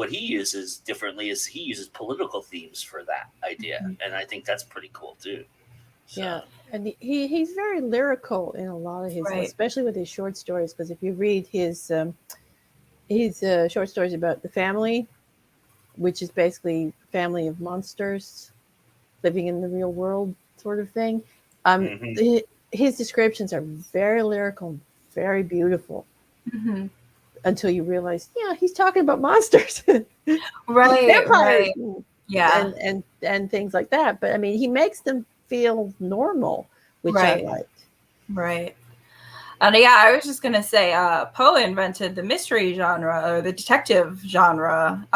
differently. Is he uses political themes for that idea, and I think that's pretty cool too. So. Yeah, and he's very lyrical in a lot of his, especially with his short stories. Because if you read his short stories about the family, which is basically family of monsters living in the real world sort of thing. His descriptions are very lyrical, very beautiful, until you realize, he's talking about monsters, right, and things like that. But I mean, he makes them feel normal, which I liked. Right. And I was just gonna say, Poe invented the mystery genre or the detective genre.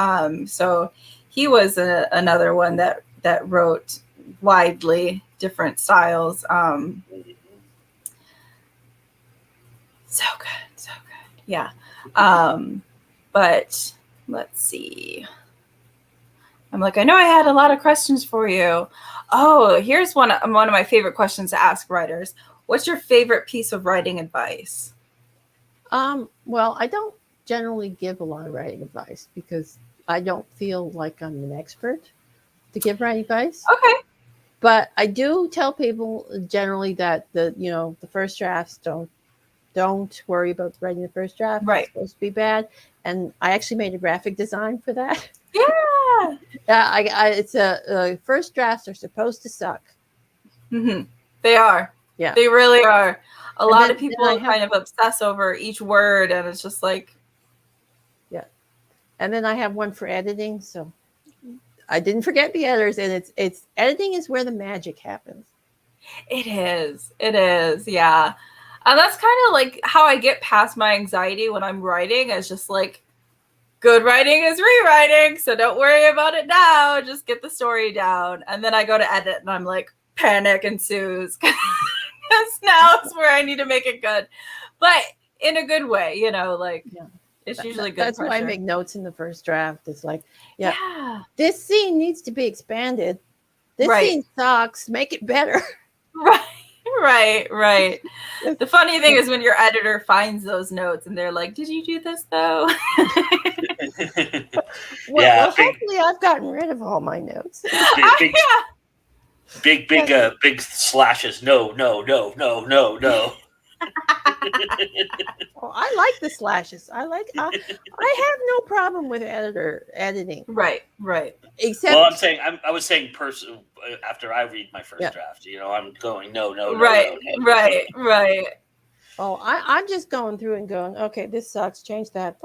So he was another one that wrote widely different styles. So good. Yeah. But let's see. I'm like, I know I had a lot of questions for you. Oh, here's one of my favorite questions to ask writers. What's your favorite piece of writing advice? Well, I don't generally give a lot of writing advice because I don't feel like I'm an expert to give writing advice. Okay. But I do tell people generally that the first drafts don't worry about writing the first draft. Right. It's supposed to be bad. And I actually made a graphic design for that. Yeah. Yeah, it's first drafts are supposed to suck. Mm-hmm. They are. Yeah. They really are. A lot of then people kind of obsess over each word, and it's just like. Yeah. And then I have one for editing. So I didn't forget the editors, and it's editing is where the magic happens. It is. It is. Yeah. And that's kind of like how I get past my anxiety when I'm writing. It's just like, good writing is rewriting, so don't worry about it now. Just get the story down. And then I go to edit, and I'm like, panic ensues. Because now is where I need to make it good. But in a good way, it's usually good. That's pressure. why I make notes in the first draft. It's like, this scene needs to be expanded. This scene sucks. Make it better. Right. The funny thing is when your editor finds those notes and they're like, did you do this though? Well, hopefully I've gotten rid of all my notes. Big slashes. No. Well, I like the slashes. I have no problem with editing. Right. Except, well, I was saying after I read my first draft, I'm going no. Right. Oh, I'm just going through and going, okay, this sucks. Change that.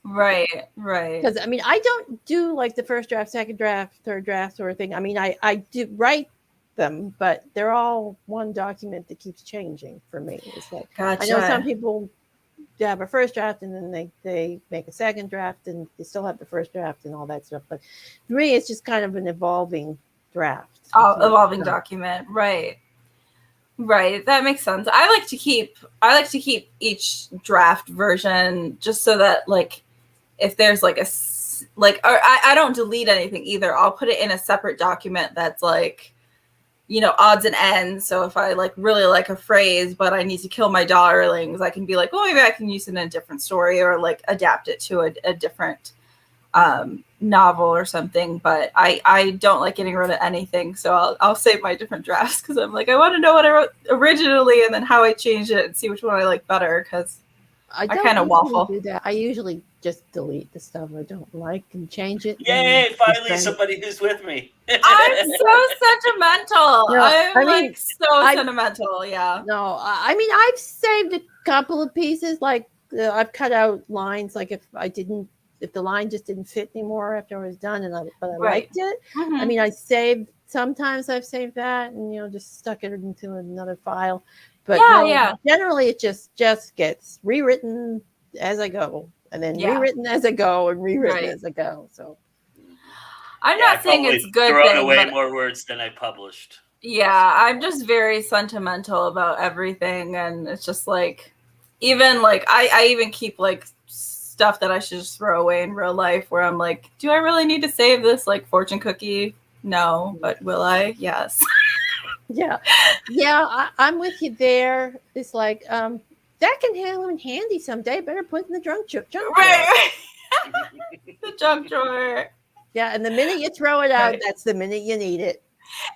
Right. Because I don't do like the first draft, second draft, third draft sort of thing. I do write them, but they're all one document that keeps changing for me. It's like, gotcha. I know some people have a first draft and then they make a second draft and they still have the first draft and all that stuff. But for me, it's just kind of an evolving draft. Evolving document. Right. That makes sense. I like to keep each draft version just so that like if there's like I don't delete anything either. I'll put it in a separate document that's like, odds and ends. So if I like really like a phrase, but I need to kill my darlings, I can be like, well, maybe I can use it in a different story or like adapt it to a different novel or something. But I don't like getting rid of anything. So I'll save my different drafts because I'm like, I want to know what I wrote originally and then how I change it and see which one I like better because I kind of waffle. Do that. I usually just delete the stuff I don't like and change it. Yay! Finally, somebody who's with me. I'm so sentimental. No, I'm sentimental. Yeah. No, I've saved a couple of pieces. Like I've cut out lines. Like if the line just didn't fit anymore after I was done, but I liked it. Mm-hmm. Sometimes I've saved that and just stuck it into another file. But generally it just gets rewritten as I go, and then rewritten as I go, and rewritten as I go. So I'm not saying it's good. Thrown away more words than I published. Yeah, I'm just very sentimental about everything, and it's just like, even like I even keep like stuff that I should just throw away in real life, where I'm like, do I really need to save this like fortune cookie? No, but will I? Yes. Yeah, I'm with you there. It's like that can come in handy someday. Better put in the junk drawer. Right. The junk drawer. Yeah, and the minute you throw it out, that's the minute you need it.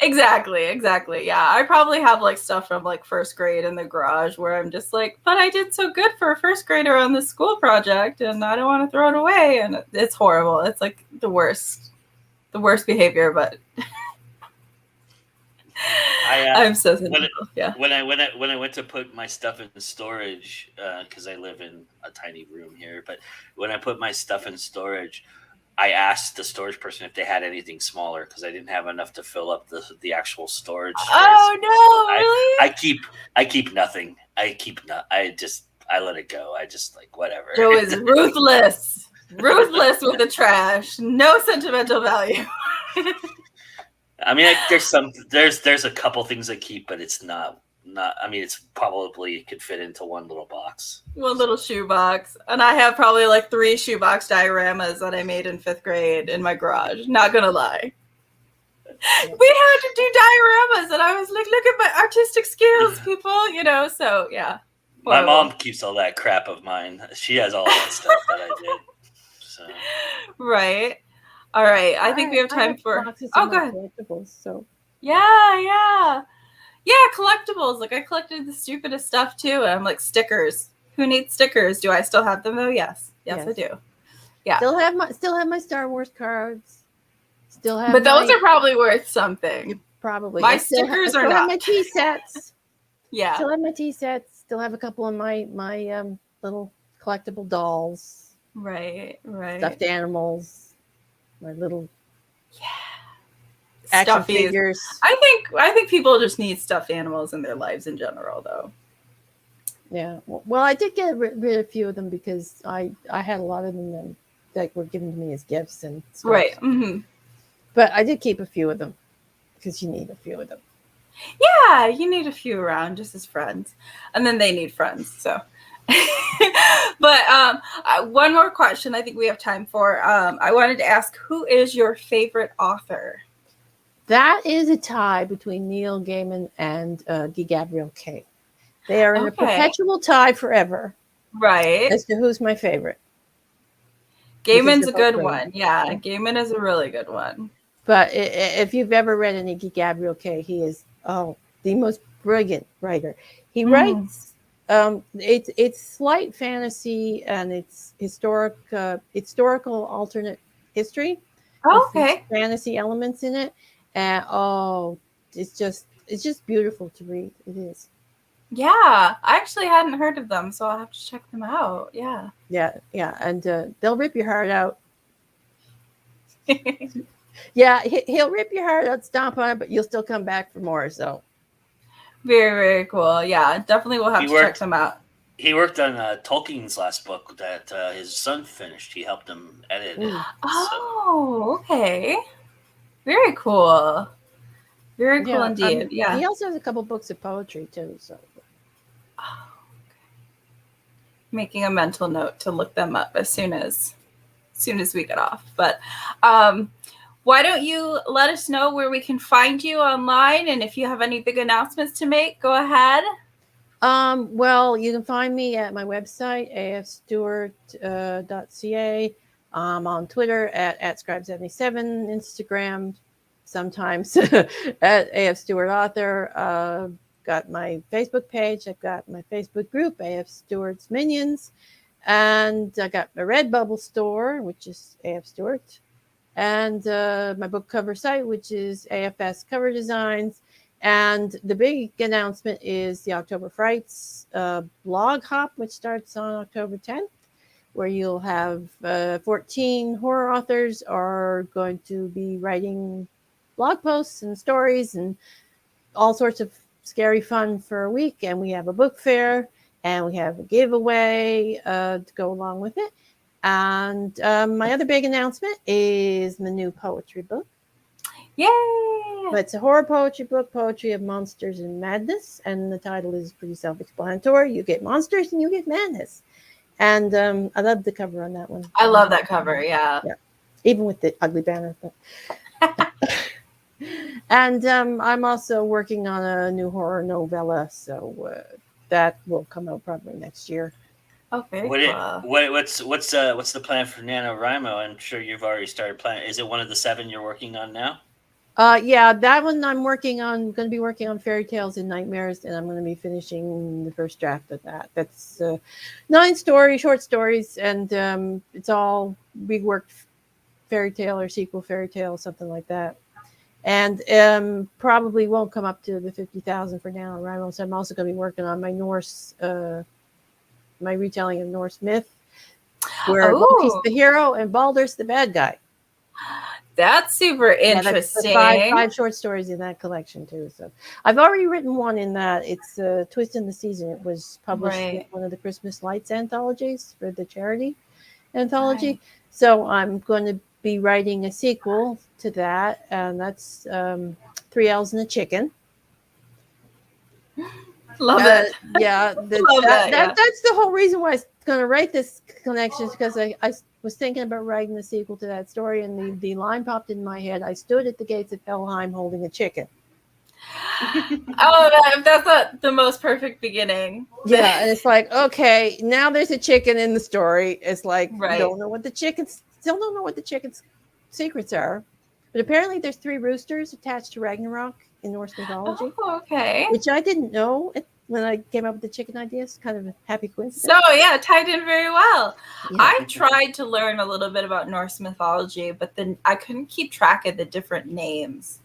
Exactly. Yeah, I probably have like stuff from like first grade in the garage where I'm just like, but I did so good for a first grader on this school project, and I don't want to throw it away. And it's horrible. It's like the worst behavior, but. I'm so sentimental. When I went to put my stuff in storage, because I live in a tiny room here, but when I put my stuff in storage, I asked the storage person if they had anything smaller because I didn't have enough to fill up the actual storage. Oh no! Really? I keep nothing. I let it go. I just like whatever. Joe is ruthless with the trash. No sentimental value. I mean, there's a couple things I keep, but it's not not. I mean, it's probably could fit into one little box. One little shoebox. And I have probably like 3 shoebox dioramas that I made in 5th grade in my garage. Not gonna lie. We had to do dioramas, and I was like, look at my artistic skills, people, so yeah. My Horrible. mom keeps all that crap of mine. She has all that stuff that I did. So. Right. All right. I think we have time for. Oh, go ahead. Collectibles, so. Yeah. Collectibles. Like I collected the stupidest stuff too, and I'm like stickers. Who needs stickers? Do I still have them though? Yes, I do. Yeah. Still have my Star Wars cards. Still have. But those are probably worth something. Probably. My stickers are not. Still have my tea sets. Yeah. Still have my tea sets. Still have a couple of my little collectible dolls. Right. Stuffed animals. My little action Stuffies. Figures. I think people just need stuffed animals in their lives in general, though. Yeah. Well, I did get rid of a few of them because I had a lot of them that were given to me as gifts and stuff. Right. Mm-hmm. But I did keep a few of them because you need a few of them. Yeah, you need a few around just as friends, and then they need friends. So, but one more question I think we have time for. I wanted to ask, who is your favorite author? That is a tie between Neil Gaiman and Guy Gabriel Kay. They are in a perpetual tie forever. Right. As to who's my favorite. Gaiman's a good one. Yeah, Gaiman is a really good one. But if you've ever read any Guy Gabriel Kay, he is the most brilliant writer. He writes it's slight fantasy and it's historical alternate history. Okay. Fantasy elements in it. And it's just beautiful to read. It is. Yeah, I actually hadn't heard of them, so I'll have to check them out. Yeah. Yeah, and they'll rip your heart out. Yeah, he'll rip your heart out, stomp on it, but you'll still come back for more. So very, very cool. Yeah, definitely we'll have to check them out. He worked on Tolkien's last book that his son finished. He helped him edit it. Oh, okay. Very cool. Very cool indeed. Yeah. He also has a couple books of poetry too. So. Oh, okay. Making a mental note to look them up as soon as we get off. But why don't you let us know where we can find you online, and if you have any big announcements to make, go ahead. Well, you can find me at my website, afstewart.ca. On Twitter at Scribe77, Instagram sometimes at AF Stewart Author. Got my Facebook page. I've got my Facebook group, AF Stewart's Minions. And I got my Redbubble store, which is AF Stewart. And my book cover site, which is AFS Cover Designs. And the big announcement is the October Frights blog hop, which starts on October 10th, where you'll have 14 horror authors are going to be writing blog posts and stories and all sorts of scary fun for a week. And we have a book fair and we have a giveaway to go along with it. And my other big announcement is my new poetry book. Yay! It's a horror poetry book, Poetry of Monsters and Madness. And the title is pretty self-explanatory. You get monsters and you get madness. And I love the cover on that one. I love that cover, yeah. Even with the ugly banner. But. And I'm also working on a new horror novella, so that will come out probably next year. Okay. What's the plan for NaNoWriMo? I'm sure you've already started planning. Is it one of the 7 you're working on now? Yeah, that one I'm working on. I'm going to be working on Fairy Tales and Nightmares, and I'm going to be finishing the first draft of that. That's 9 short stories, and it's all reworked fairy tale or sequel fairy tale, something like that. And probably won't come up to the 50,000 for NaNoWriMo. So I'm also going to be working on my Norse, my retelling of Norse myth, where Loki's the hero and Baldur's the bad guy. That's super interesting. That's 5 short stories in that collection too. So I've already written one in that. It's Twist in the Season. It was published in one of the Christmas Lights anthologies for the charity anthology. Right. So I'm going to be writing a sequel to that, and that's 3 L's and a Chicken. Love it. Yeah, Love that, yeah. that's the whole reason why I was going to write this connection, because I was thinking about writing the sequel to that story, and the line popped in my head. I stood at the gates of Helheim holding a chicken. Oh, that's the most perfect beginning. Yeah, and it's like, okay, now there's a chicken in the story. It's like, Right. you don't know what the chickens, still don't know what the chicken's secrets are. But apparently there's 3 roosters attached to Ragnarok in Norse mythology, Oh, okay. which I didn't know when I came up with the chicken idea. It's kind of a happy coincidence. So yeah, tied in very well. Yeah. I tried to learn a little bit about Norse mythology, but then I couldn't keep track of the different names.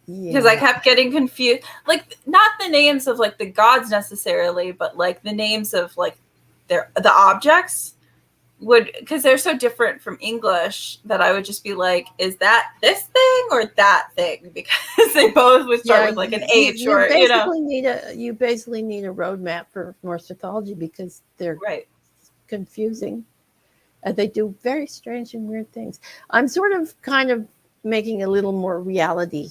Because I kept getting confused, like not the names of like the gods necessarily, but like the names of like the objects because they're so different from English that I would just be like, is that this thing or that thing? Because they both would start with like an H you or you basically need a roadmap for Norse mythology because they're confusing. They do very strange and weird things. I'm sort of kind of making a little more reality.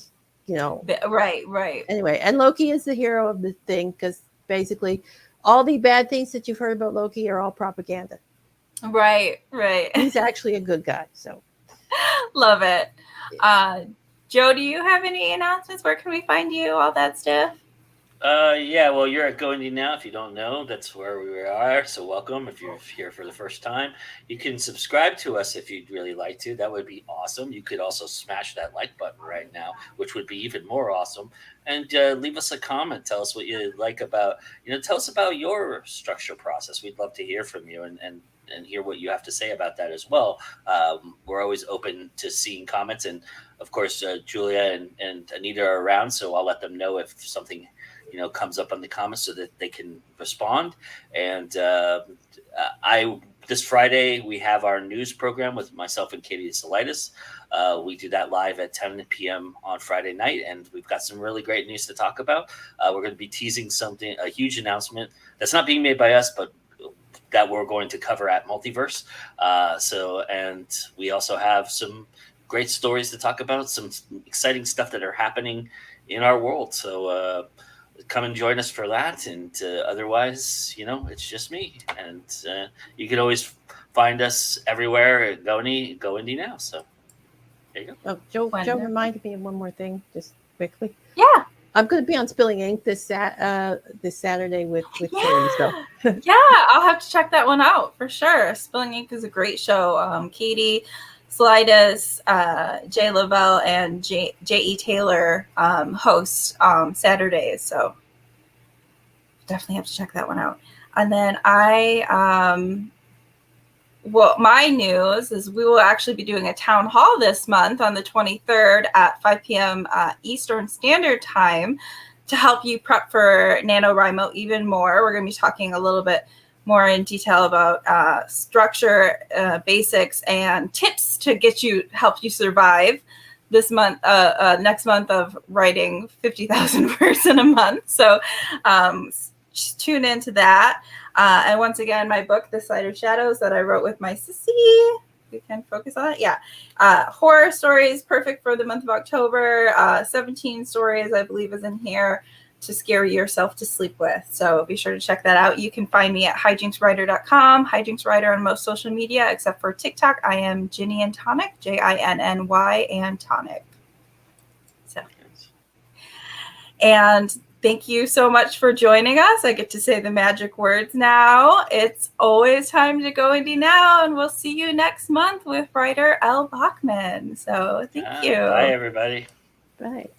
Right. Anyway, and Loki is the hero of the thing because basically all the bad things that you've heard about Loki are all propaganda. Right. He's actually a good guy. So love it. Joe, do you have any announcements? Where can we find you? All that stuff? Yeah, well, you're at Go Indie Now. If you don't know, that's where we are. So welcome. If you're here for the first time, you can subscribe to us if you'd really like to. That would be awesome. You could also smash that like button right now, which would be even more awesome. And leave us a comment. Tell us what you like about, tell us about your structure process. We'd love to hear from you and hear what you have to say about that as well. We're always open to seeing comments. And of course, Julia and Anita are around, so I'll let them know if something comes up on the comments so that they can respond. And this Friday we have our news program with myself and Katie Solitis. We do that live at 10 p.m. on Friday night, and we've got some really great news to talk about. We're going to be teasing a huge announcement that's not being made by us, but that we're going to cover at Multiverse. And we also have some great stories to talk about, some exciting stuff that are happening in our world. So come and join us for that. And otherwise, it's just me. And you can always find us everywhere at Go Indie Now. So there you go. Oh, Joe reminded me of one more thing, just quickly. Yeah. I'm going to be on Spilling Ink this Saturday with Katie. So yeah, I'll have to check that one out for sure. Spilling Ink is a great show. Katie Solitis, Jay Lavelle, and J.E. Taylor host Saturdays. So definitely have to check that one out. And then my news is we will actually be doing a town hall this month on the 23rd at 5 p.m. Eastern Standard Time to help you prep for NaNoWriMo even more. We're going to be talking a little bit more in detail about structure, basics, and tips to help you survive this month, next month of writing 50,000 words in a month. So just tune into that. And once again, my book, The Side of Shadows, that I wrote with my sissy. We can focus on it. Yeah. Horror stories, perfect for the month of October. 17 stories, I believe, is in here to scare yourself to sleep with. So be sure to check that out. You can find me at hijinkswriter.com, hijinkswriter on most social media, except for TikTok. I am Ginny and Tonic, Jinny and Tonic. So, and thank you so much for joining us. I get to say the magic words now. It's always time to go indie now, and we'll see you next month with writer Elle Bachman. So thank you. Bye, everybody. Bye.